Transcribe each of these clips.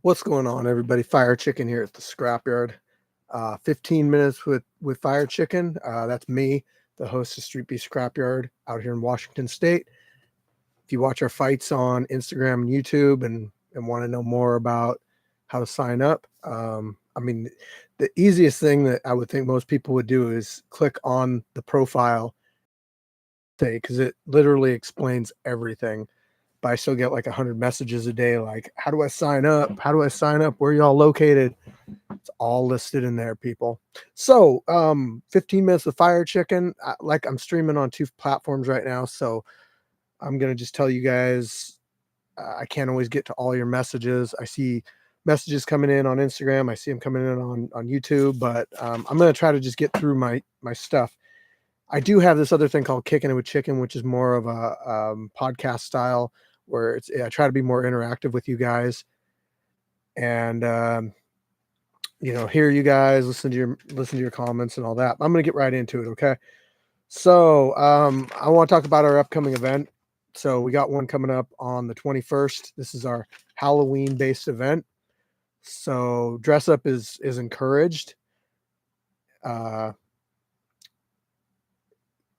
What's going on, everybody? Firechicken here at the Scrapyard. 15 minutes with Firechicken. That's me, the host of Streetbeefs Scrapyard out here in Washington State. If you watch our fights on Instagram and YouTube and want to know more about how to sign up, the easiest thing that I would think most people would do is click on the profile, because it literally explains everything. But I still get like 100 messages a day like, how do I sign up? How do I sign up? Where are y'all located? It's all listed in there, people. So 15 minutes of Firechicken. Like, I'm streaming on 2 platforms right now, so I'm going to just tell you guys, I can't always get to all your messages. I see messages coming in on Instagram. I see them coming in on YouTube, but I'm going to try to just get through my stuff. I do have this other thing called Kicking It with Chicken, which is more of a podcast style, where I try to be more interactive with you guys and hear you guys, listen to your comments and all that. I'm gonna get right into it, okay? So I want to talk about our upcoming event. So we got one coming up on the 21st. This is our Halloween based event. So dress up is encouraged.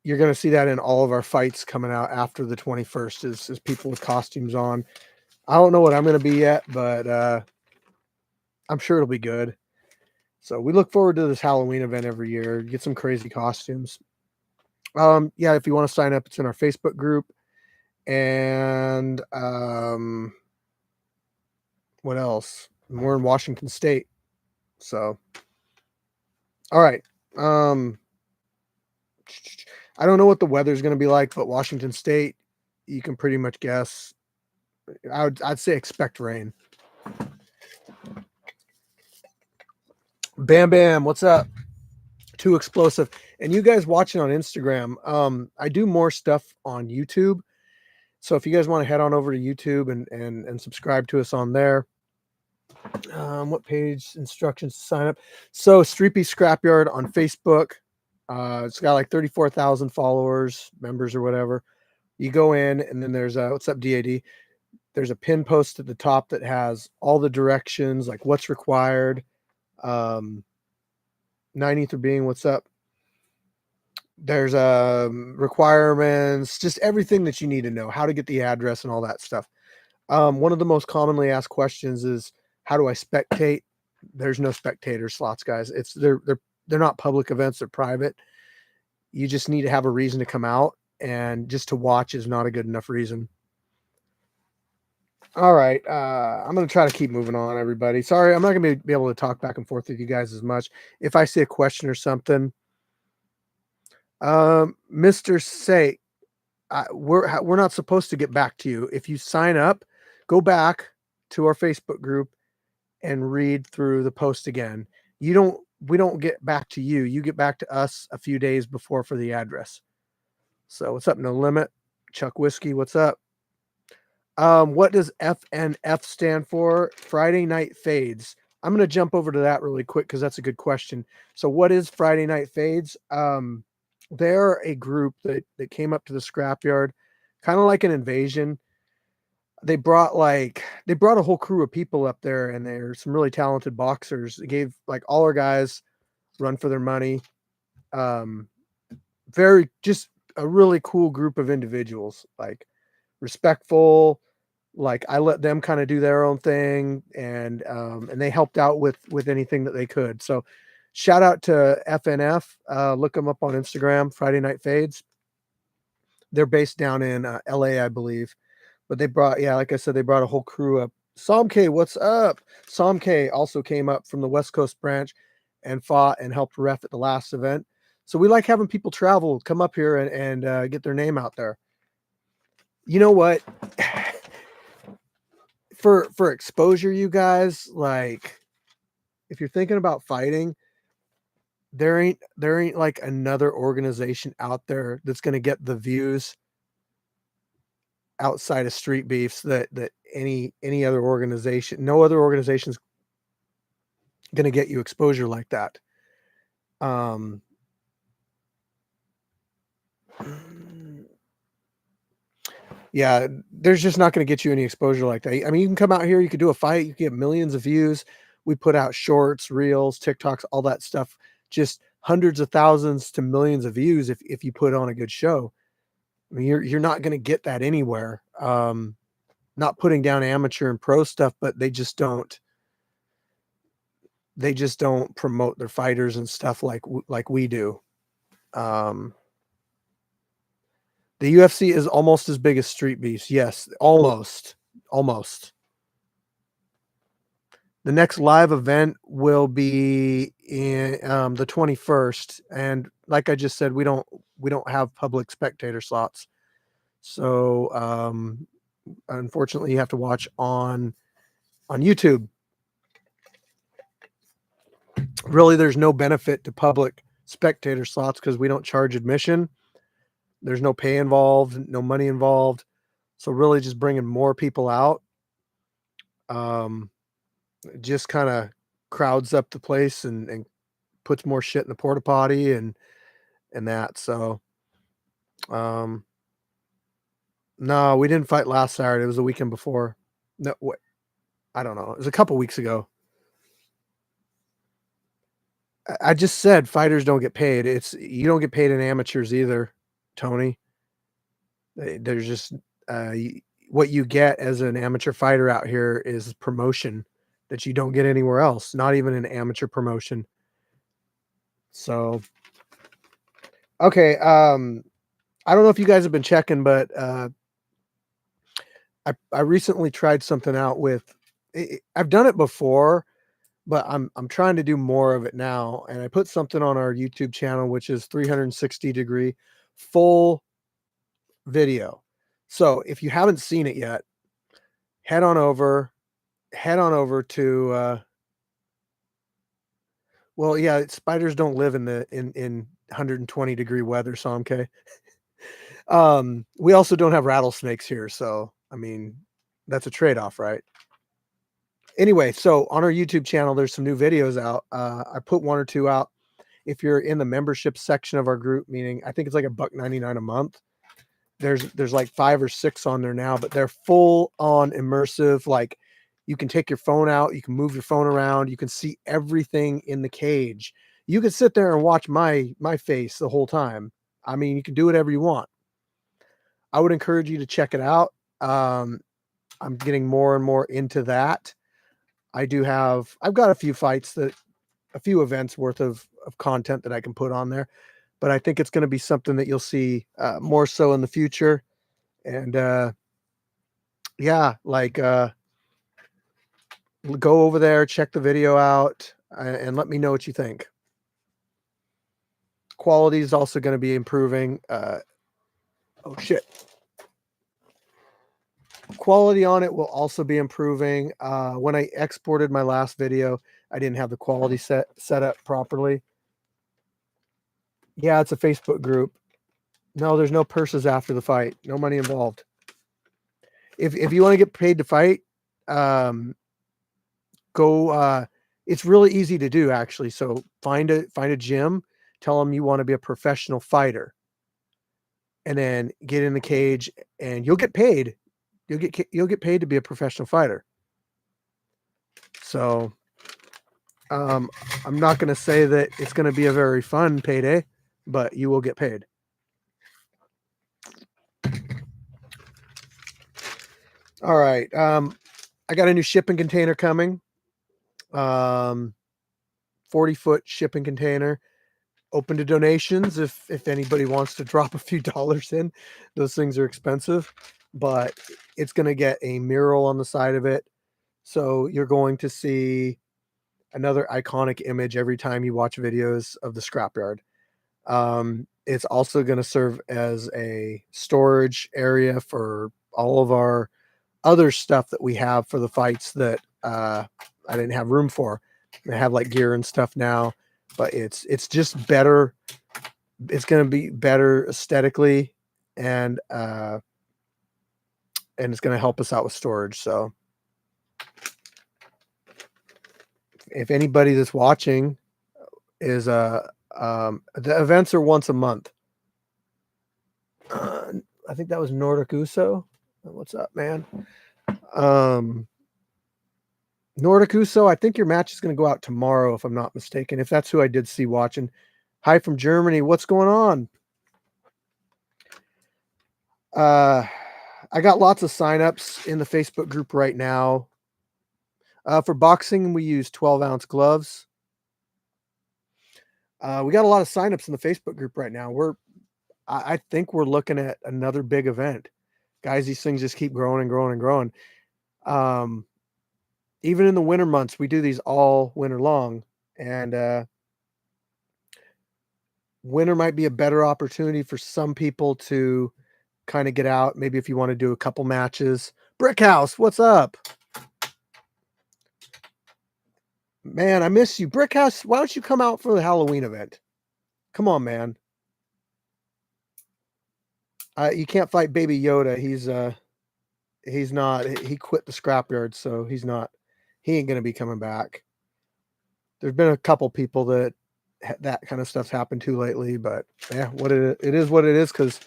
You're going to see that in all of our fights coming out after the 21st is people with costumes on. I don't know what I'm going to be yet, but I'm sure it'll be good. So we look forward to this Halloween event every year. Get some crazy costumes. Yeah, if you want to sign up, it's in our Facebook group. And what else? We're in Washington State. So, all right. I don't know what the weather's going to be like, but Washington State, you can pretty much guess. I'd say expect rain. Bam Bam, what's up? Too explosive. And you guys watching on Instagram, I do more stuff on YouTube. So if you guys want to head on over to YouTube and subscribe to us on there. What page? Instructions to sign up. So Streetbeefs Scrapyard on Facebook. It's got like 34,000 followers, members or whatever. You go in and then there's what's up, DAD? There's a pin post at the top that has all the directions, like what's required. 90th or being, what's up? There's requirements, just everything that you need to know, how to get the address and all that stuff. One of the most commonly asked questions is, how do I spectate? There's no spectator slots, guys. They're not public events, they're private. You just need to have a reason to come out, and just to watch is not a good enough reason. All right, I'm going to try to keep moving on, everybody. Sorry, I'm not going to be able to talk back and forth with you guys as much. If I see a question or something, Mr. Say, we're not supposed to get back to you. If you sign up, go back to our Facebook group and read through the post again. We don't get back to you. You get back to us a few days before for the address. So what's up? No Limit. Chuck Whiskey, what's up? What does FNF stand for? Friday Night Fades. I'm going to jump over to that really quick because that's a good question. So what is Friday Night Fades? They're a group that came up to the Scrapyard, kind of like an invasion. They brought a whole crew of people up there, and they're some really talented boxers. They gave like all our guys run for their money. Very, just a really cool group of individuals, like respectful. Like, I let them kind of do their own thing, and they helped out with anything that they could. So shout out to FNF. Look them up on Instagram, Friday Night Fades. They're based down in LA, I believe. But they brought, yeah, like I said, they brought a whole crew up. Som K, what's up? Som K also came up from the West Coast branch and fought and helped ref at the last event. So we like having people travel, come up here and get their name out there. You know what? For exposure, you guys, like, if you're thinking about fighting, there ain't like another organization out there that's going to get the views outside of Streetbeefs that any other organization, no other organization's going to get you exposure like that. Yeah, there's just not going to get you any exposure like that. I mean, you can come out here, you could do a fight, you can get millions of views. We put out shorts, reels, TikToks, all that stuff, just hundreds of thousands to millions of views if you put on a good show. I mean, you're not going to get that anywhere. Not putting down amateur and pro stuff, but they just don't promote their fighters and stuff like we do. The UFC is almost as big as Streetbeefs. Yes, almost. The next live event will be in the 21st, and like I just said, we don't have public spectator slots. So unfortunately, you have to watch on YouTube. Really, there's no benefit to public spectator slots because we don't charge admission. There's no pay involved, no money involved. So really just bringing more people out just kind of crowds up the place and puts more shit in the porta potty and that. So no, we didn't fight last Saturday. It was the weekend before. No, what? I don't know. It was a couple weeks ago. I just said fighters don't get paid. You don't get paid in amateurs either, Tony. There's just what you get as an amateur fighter out here is promotion that you don't get anywhere else, not even an amateur promotion. So, okay. I don't know if you guys have been checking, but I recently tried something out with, I've done it before, but I'm trying to do more of it now. And I put something on our YouTube channel, which is 360-degree full video. So if you haven't seen it yet, head on over to well, yeah, spiders don't live in 120-degree weather, so I'm okay. We also don't have rattlesnakes here, so I mean, that's a trade-off, right? Anyway, so on our YouTube channel, there's some new videos out. I put one or two out. If you're in the membership section of our group, meaning I think it's like $1.99 a month, there's like 5 or 6 on there now, but they're full on immersive. Like you can take your phone out, you can move your phone around, you can see everything in the cage. You can sit there and watch my face the whole time. I mean, you can do whatever you want. I would encourage you to check it out. I'm getting more and more into that. I've got a few events worth of content that I can put on there, but I think it's going to be something that you'll see more so in the future. And yeah, like go over there, check the video out, and let me know what you think. Quality is also going to be improving. Oh shit. Quality on it will also be improving. When I exported my last video, I didn't have the quality set up properly. Yeah, it's a Facebook group. No, there's no purses after the fight. No money involved. If you want to get paid to fight, go. It's really easy to do, actually. So find a gym. Tell them you want to be a professional fighter, and then get in the cage, and you'll get paid. You'll get paid to be a professional fighter. So, I'm not going to say that it's going to be a very fun payday, but you will get paid. All right. I got a new shipping container coming. 40-foot shipping container. Open to donations if anybody wants to drop a few dollars in. Those things are expensive, but it's going to get a mural on the side of it. So you're going to see another iconic image every time you watch videos of the Scrapyard. It's also going to serve as a storage area for all of our other stuff that we have for the fights that I didn't have room for. I have like gear and stuff now, but it's just better. It's going to be better aesthetically, and it's going to help us out with storage. So if anybody that's watching is the events are once a month. I think that was Nordic Uso. What's up, man? Nordic Uso, I think your match is going to go out tomorrow, if I'm not mistaken. If that's who I did see watching. Hi from Germany. What's going on? I got lots of signups in the Facebook group right now. For boxing, we use 12-ounce gloves. We got a lot of signups in the Facebook group right now. I think we're looking at another big event. Guys, these things just keep growing and growing and growing. Even in the winter months, we do these all winter long. And winter might be a better opportunity for some people to kind of get out. Maybe if you want to do a couple matches. Brickhouse, what's up? Man, I miss you. Brickhouse, why don't you come out for the Halloween event? Come on, man. You can't fight Baby Yoda. He's not. He quit the scrapyard, so he ain't gonna be coming back. There's been a couple people that kind of stuff's happened to lately, but yeah, it is what it is, because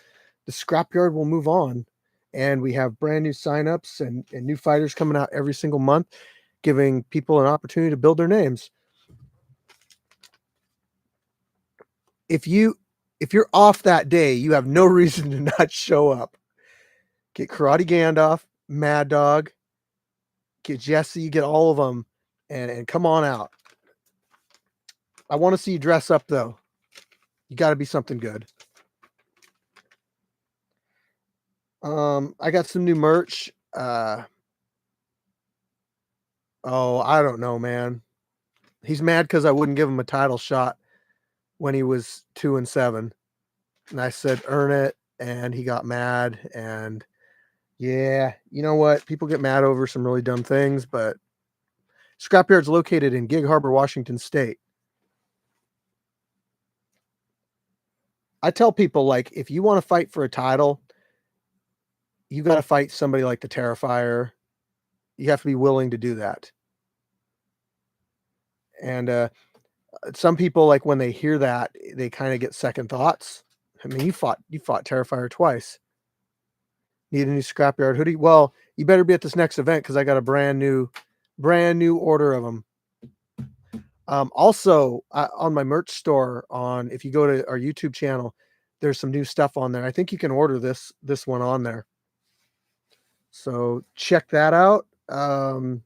the scrapyard will move on, and we have brand new signups and new fighters coming out every single month, giving people an opportunity to build their names. If you're off that day, you have no reason to not show up. Get Karate Gandalf, Mad Dog, get Jesse, get all of them, and come on out. I want to see you dress up, though. You got to be something good. I got some new merch. Oh, I don't know, man. He's mad because I wouldn't give him a title shot when he was 2-7. And I said, earn it. And he got mad. And yeah, you know what? People get mad over some really dumb things, but Scrapyard's located in Gig Harbor, Washington State. I tell people, like, if you want to fight for a title, you got to fight somebody like the Terrifier. You have to be willing to do that. And some people, like, when they hear that, they kind of get second thoughts. I mean, you fought Terrifier twice. Need a new Scrapyard hoodie? Well, you better be at this next event, because I got a brand new order of them. Also, on my merch store, if you go to our YouTube channel, there's some new stuff on there. I think you can order this one on there. So check that out. I'm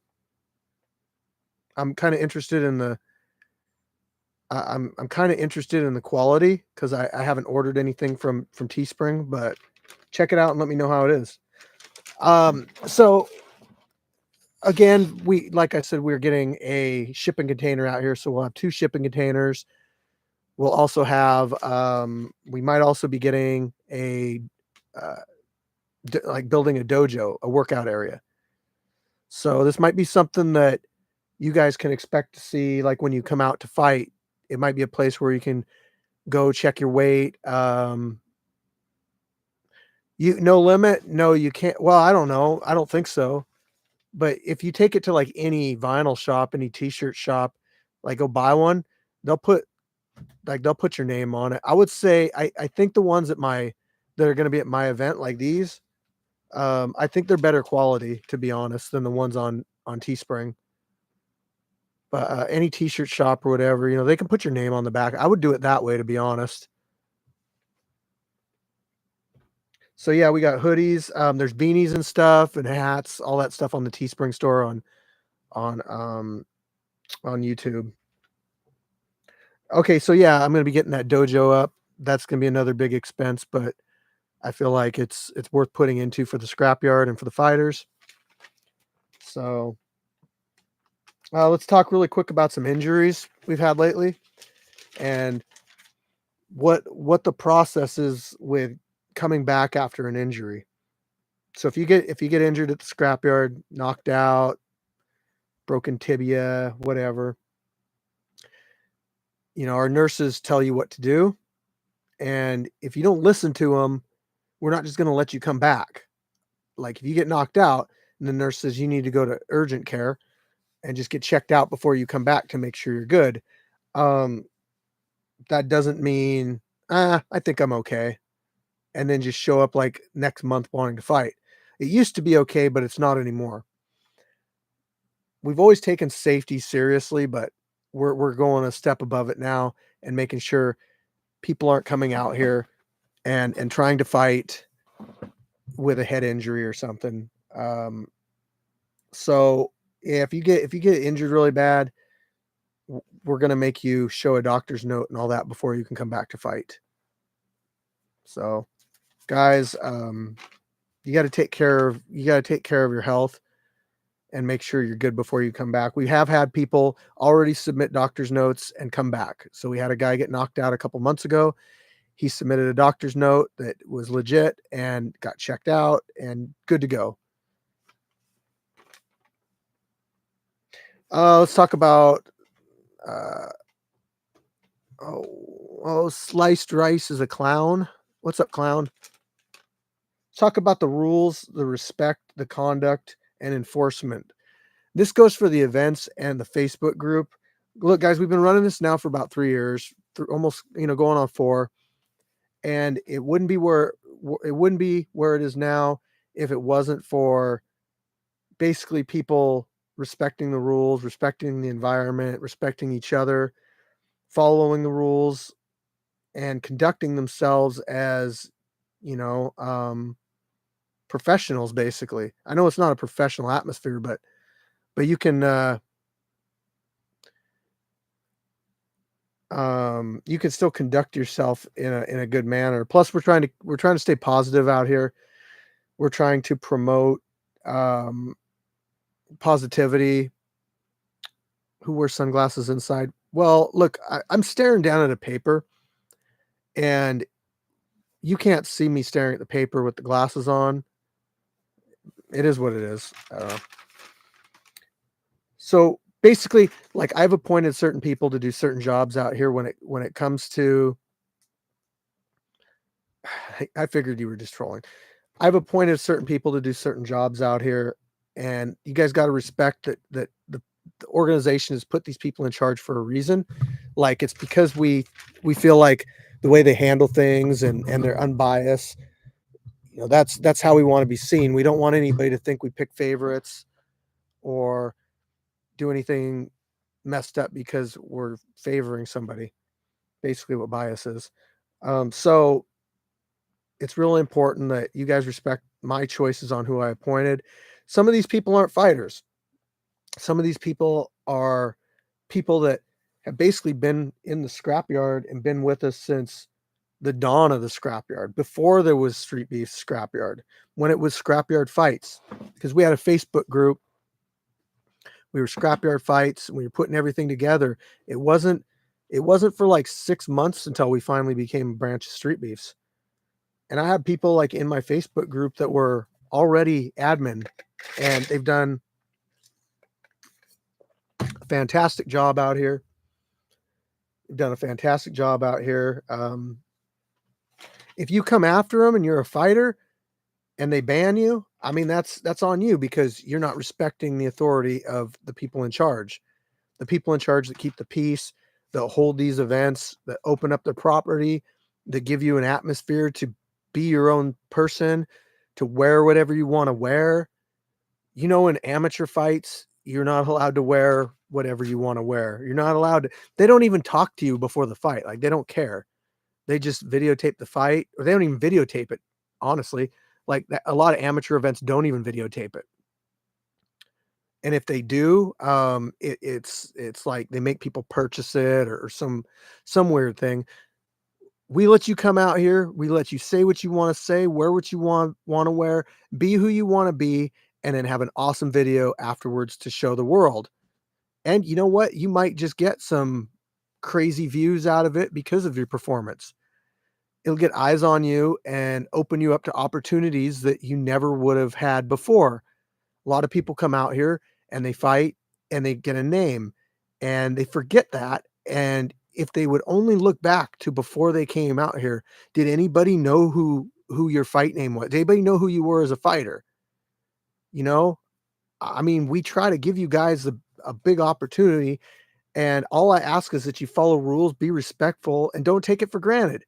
kind of interested in the I'm kind of interested in the quality, because I haven't ordered anything from Teespring, but check it out and let me know how it is. So again, like I said, we're getting a shipping container out here, so we'll have 2 shipping containers. We'll also have we might also be getting a like building a dojo, a workout area. So this might be something that you guys can expect to see, like when you come out to fight. It might be a place where you can go check your weight. No limit? No, you can't. Well, I don't know. I don't think so. But if you take it to like any vinyl shop, any t-shirt shop, like go buy one, they'll put your name on it. I would say I think the ones that are going to be at my event, like these, I think they're better quality, to be honest, than the ones on Teespring. But any t-shirt shop or whatever, they can put your name on the back. I would do it that way, to be honest. So yeah, we got hoodies. There's beanies and stuff and hats, all that stuff on the Teespring store on YouTube. Okay, so yeah, I'm gonna be getting that dojo up. That's gonna be another big expense, but I feel like it's worth putting into for the scrapyard and for the fighters. So let's talk really quick about some injuries we've had lately, and what the process is with coming back after an injury. So if you get injured at the scrapyard, knocked out, broken tibia, whatever, our nurses tell you what to do, and if you don't listen to them, we're not just going to let you come back. Like if you get knocked out and the nurse says you need to go to urgent care and just get checked out before you come back to make sure you're good, that doesn't mean I think I'm okay, and then just show up like next month wanting to fight. It used to be okay, but it's not anymore. We've always taken safety seriously, but we're going a step above it now and making sure people aren't coming out here and trying to fight with a head injury or something. So yeah, if you get injured really bad, we're going to make you show a doctor's note and all that before you can come back to fight. So guys, you got to take care of your health and make sure you're good before you come back. We have had people already submit doctor's notes and come back. So we had a guy get knocked out a couple months ago. He submitted a doctor's note that was legit and got checked out and good to go. Let's talk about sliced rice is a clown. What's up, clown? Let's talk about the rules, the respect, the conduct, and enforcement. This goes for the events and the Facebook group. Look, guys, we've been running this now for about 3 years, almost, going on 4. And it wouldn't be where it is now if it wasn't for basically people respecting the rules, respecting the environment, respecting each other, following the rules, and conducting themselves as, professionals, basically. I know it's not a professional atmosphere, but you can still conduct yourself in a good manner. Plus, we're trying to stay positive out here. We're trying to promote positivity. Who wears sunglasses inside? Well, look, I'm staring down at a paper, and you can't see me staring at the paper with the glasses on. It is what it is. So basically, like, I've appointed certain people to do certain jobs out here when it comes to, I figured you were just trolling. I've appointed certain people to do certain jobs out here, and you guys got to respect that the organization has put these people in charge for a reason. Like, it's because we feel like the way they handle things and they're unbiased, that's how we want to be seen. We don't want anybody to think we pick favorites or do anything messed up because we're favoring somebody. Basically what bias is. So it's really important that you guys respect my choices on who I appointed. Some of these people aren't fighters. Some of these people are people that have basically been in the scrapyard and been with us since the dawn of the scrapyard, before there was Streetbeefs Scrapyard, when it was Scrapyard Fights, because we had a Facebook group. We were Scrapyard Fights, and we were putting everything together. It wasn't for like 6 months until we finally became a branch of Streetbeefs. And I had people like in my Facebook group that were already admin, and they've done a fantastic job out here. They've done a fantastic job out here. If you come after them and you're a fighter and they ban you, I mean, that's on you, because you're not respecting the authority of the people in charge. The people in charge that keep the peace, that hold these events, that open up their property, that give you an atmosphere to be your own person, to wear whatever you want to wear. In amateur fights, you're not allowed to wear whatever you want to wear. You're not allowed to, they don't even talk to you before the fight. Like, they don't care. They just videotape the fight, or they don't even videotape it. Honestly, like, a lot of amateur events don't even videotape it. And if they do, it's like they make people purchase it, or some weird thing. We let you come out here. We let you say what you want to say, wear what you want to wear, be who you want to be, and then have an awesome video afterwards to show the world. And you know what? You might just get some crazy views out of it because of your performance. It'll get eyes on you and open you up to opportunities that you never would have had before. A lot of people come out here and they fight and they get a name, and they forget that. And if they would only look back to before they came out here, did anybody know who your fight name was? Did anybody know who you were as a fighter? I mean, we try to give you guys a big opportunity, and all I ask is that you follow rules, be respectful, and don't take it for granted.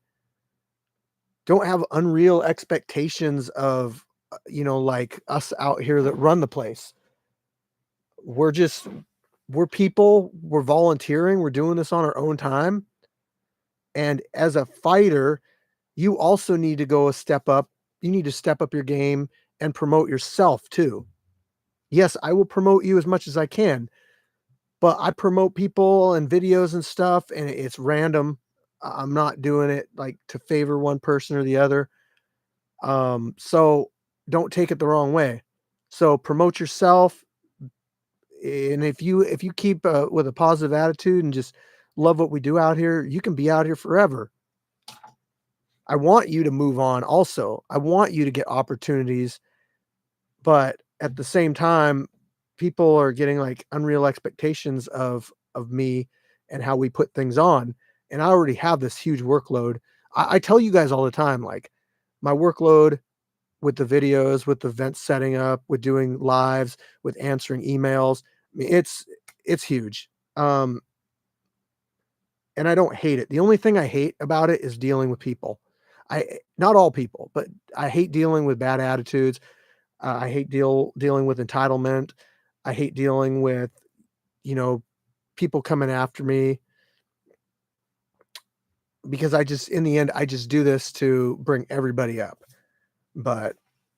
Don't have unreal expectations of you know, like us out here that run the place. We're people, we're volunteering, we're doing this on our own time. And as a fighter, you also need to go a step up. You need to step up your game and promote yourself too. Yes, I will promote you as much as I can, but I promote people and videos and stuff, and it's random. I'm not doing it like to favor one person or the other. So don't take it the wrong way. So promote yourself, and if you keep with a positive attitude and just love what we do out here, you can be out here forever. I want you to move on also. I want you to get opportunities, but at the same time, people are getting like unreal expectations of me and how we put things on. And I already have this huge workload. I tell you guys all the time, like my workload with the videos, with the events setting up, with doing lives, with answering emails. I mean, it's huge. And I don't hate it. The only thing I hate about it is dealing with people. Not all people, but I hate dealing with bad attitudes. I hate dealing with entitlement. I hate dealing with, you know, people coming after me, because in the end, I just do this to bring everybody up. But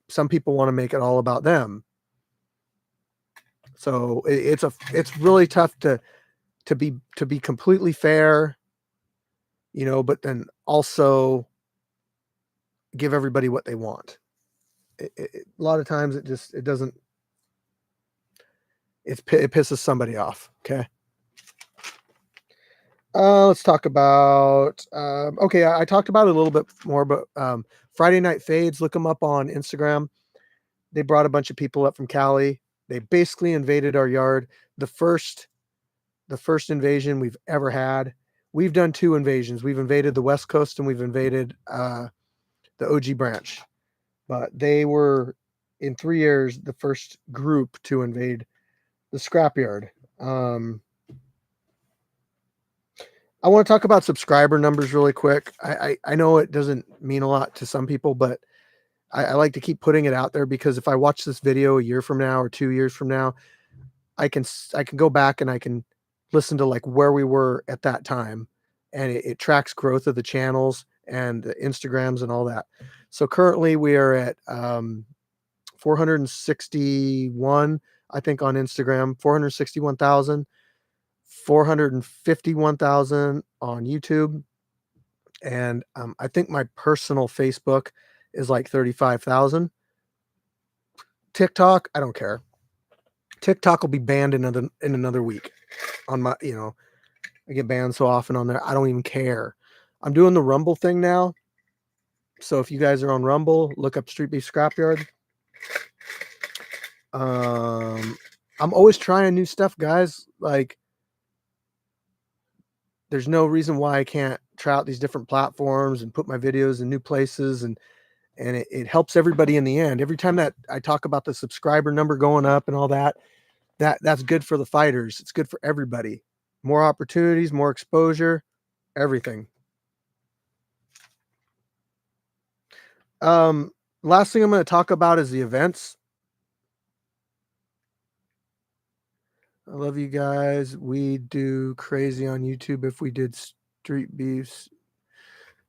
some people want to make it all about them. So it's really tough to be completely fair, you know, but then also give everybody what they want. A lot of times it pisses somebody off. Okay. Let's talk about, okay. I talked about it a little bit more, but, Friday Night Fades, look them up on Instagram. They brought a bunch of people up from Cali. They basically invaded our yard. The first invasion we've ever had. We've done 2 invasions. We've invaded the West Coast and we've invaded, the OG branch, but they were in 3 years, the first group to invade the Scrapyard. I want to talk about subscriber numbers really quick. I know it doesn't mean a lot to some people, but I like to keep putting it out there, because if I watch this video a year from now or 2 years from now, I can go back and I can listen to like where we were at that time, and it tracks growth of the channels and the Instagrams and all that. So currently we are at 461, I think, on Instagram, 461,000. 451,000 on YouTube. And I think my personal Facebook is like 35,000. TikTok, I don't care. TikTok will be banned in another week on my, you know, I get banned so often on there. I don't even care. I'm doing the Rumble thing now. So if you guys are on Rumble, look up Streetbeefs Scrapyard. I'm always trying new stuff, guys. Like, there's no reason why I can't try out these different platforms and put my videos in new places, and it helps everybody in the end. Every time that I talk about the subscriber number going up and all that, that's good for the fighters. It's good for everybody. More opportunities, more exposure, everything. Last thing I'm going to talk about is the events. I love you guys. We do crazy on YouTube if we did Streetbeefs.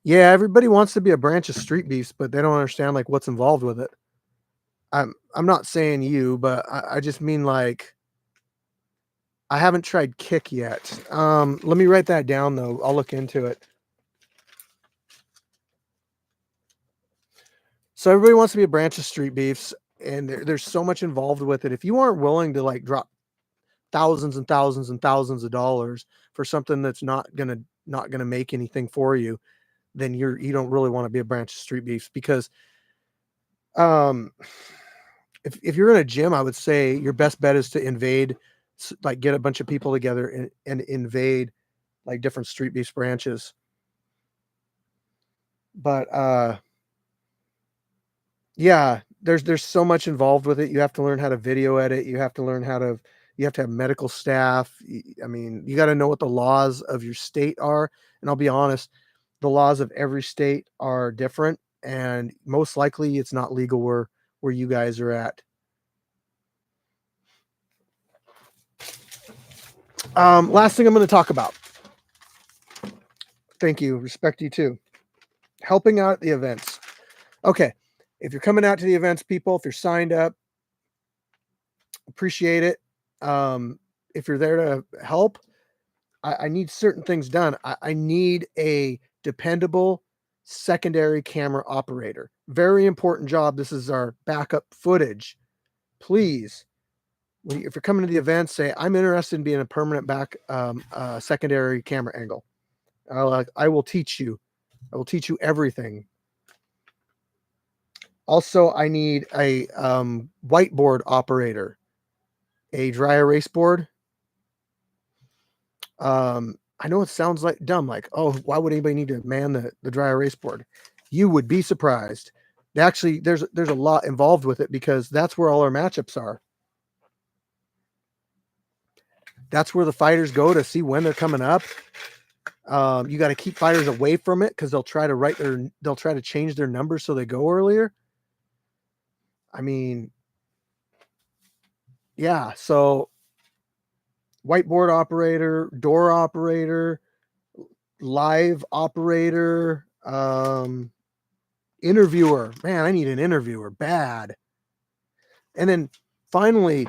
Yeah, everybody wants to be a branch of Streetbeefs, but they don't understand like what's involved with it. I'm not saying you, but I just mean like, I haven't tried Kick yet. Let me write that down though. I'll look into it. So everybody wants to be a branch of Streetbeefs, and there's so much involved with it. If you aren't willing to like drop thousands and thousands and thousands of dollars for something that's not gonna make anything for you, then you don't really want to be a branch of Streetbeefs. Because if you're in a gym, I would say your best bet is to invade, like get a bunch of people together and invade like different Streetbeefs branches. But yeah, there's so much involved with it. You have to learn how to video edit. You have to learn you have to have medical staff. I mean, you got to know what the laws of your state are. And I'll be honest, the laws of every state are different, and most likely it's not legal where where you guys are at. Last thing I'm going to talk about. Thank you. Respect you too. Helping out at the events. Okay. If you're coming out to the events, people, if you're signed up, appreciate it. If you're there to help, I need certain things done. I need a dependable secondary camera operator. Very important job. This is our backup footage. Please, if you're coming to the event, say, I'm interested in being a permanent secondary camera angle. I will teach you. I will teach you everything. Also, I need a whiteboard operator, a dry erase board. I know it sounds like dumb, like, oh, why would anybody need to man the dry erase board? You would be surprised. Actually, there's a lot involved with it, because that's where all our matchups are. That's where the fighters go to see when they're coming up. You got to keep fighters away from it, because they'll try to change their numbers so they go earlier. I mean, yeah. So whiteboard operator, door operator, live operator, interviewer. Man, I need an interviewer bad. And then finally,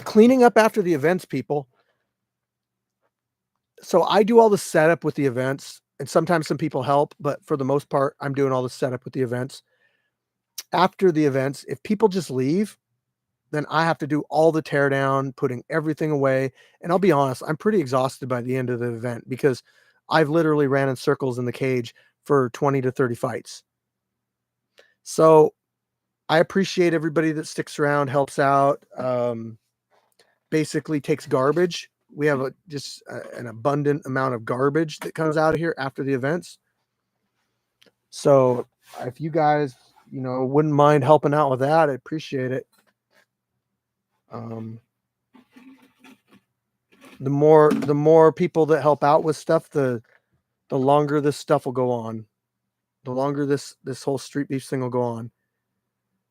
cleaning up after the events, people. So I do all the setup with the events, and sometimes some people help, but for the most part, I'm doing all the setup with the events. After the events, if people just leave, then I have to do all the teardown, putting everything away. And I'll be honest, I'm pretty exhausted by the end of the event, because I've literally ran in circles in the cage for 20 to 30 fights. So I appreciate everybody that sticks around, helps out, basically takes garbage. We have an abundant amount of garbage that comes out of here after the events. So if you guys, wouldn't mind helping out with that, I appreciate it. The more people that help out with stuff, the longer this stuff will go on. The longer this whole Street Beefs thing will go on.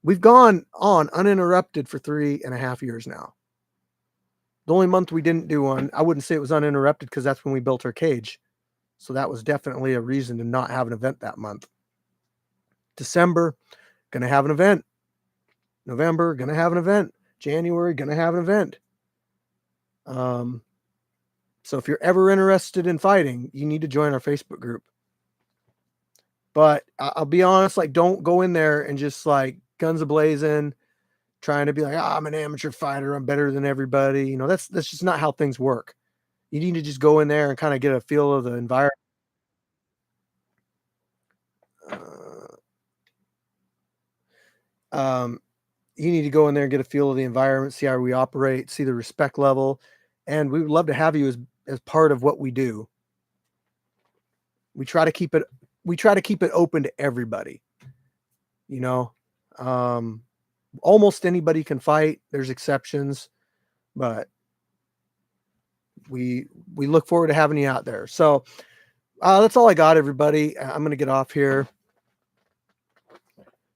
We've gone on uninterrupted for 3.5 years now. The only month we didn't do one, I wouldn't say it was uninterrupted, because that's when we built our cage. So that was definitely a reason to not have an event that month. December, going to have an event. November, going to have an event. January, going to have an event. So if you're ever interested in fighting, you need to join our Facebook group. But I'll be honest, like, don't go in there and just like guns a-blazing, trying to be like, I'm an amateur fighter, I'm better than everybody. That's just not how things work. You need to just go in there and kind of get a feel of the environment. You need to go in there and get a feel of the environment, see how we operate, see the respect level. And we would love to have you as part of what we do. We try to keep it open to everybody. Almost anybody can fight. There's exceptions, but we look forward to having you out there. So that's all I got, everybody. I'm going to get off here.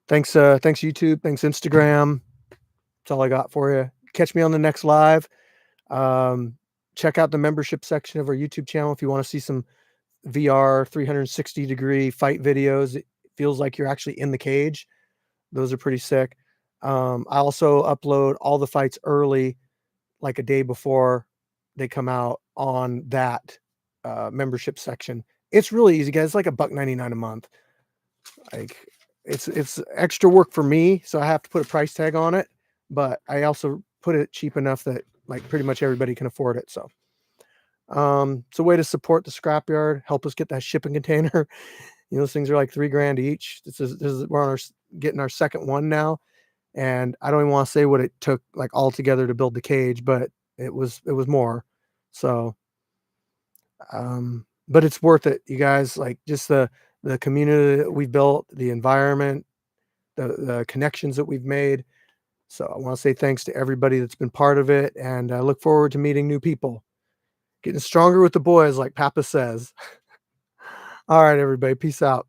Thanks YouTube. Thanks Instagram. That's all I got for you. Catch me on the next live. Check out the membership section of our YouTube channel if you want to see some VR 360-degree fight videos. It feels like you're actually in the cage. Those are pretty sick. I also upload all the fights early, like a day before they come out, on that membership section. It's really easy, guys. It's like $1.99 a month. Like, it's extra work for me, so I have to put a price tag on it, but I also put it cheap enough that like pretty much everybody can afford it. So it's a way to support the Scrapyard, help us get that shipping container. Those things are like $3,000 each. We're getting our second one now, and I don't even want to say what it took like all together to build the cage, but it was more. So but it's worth it, you guys. Like, just the community that we've built, the environment, the connections that we've made. So I want to say thanks to everybody that's been part of it, and I look forward to meeting new people, getting stronger with the boys, like Papa says. All right, everybody, peace out.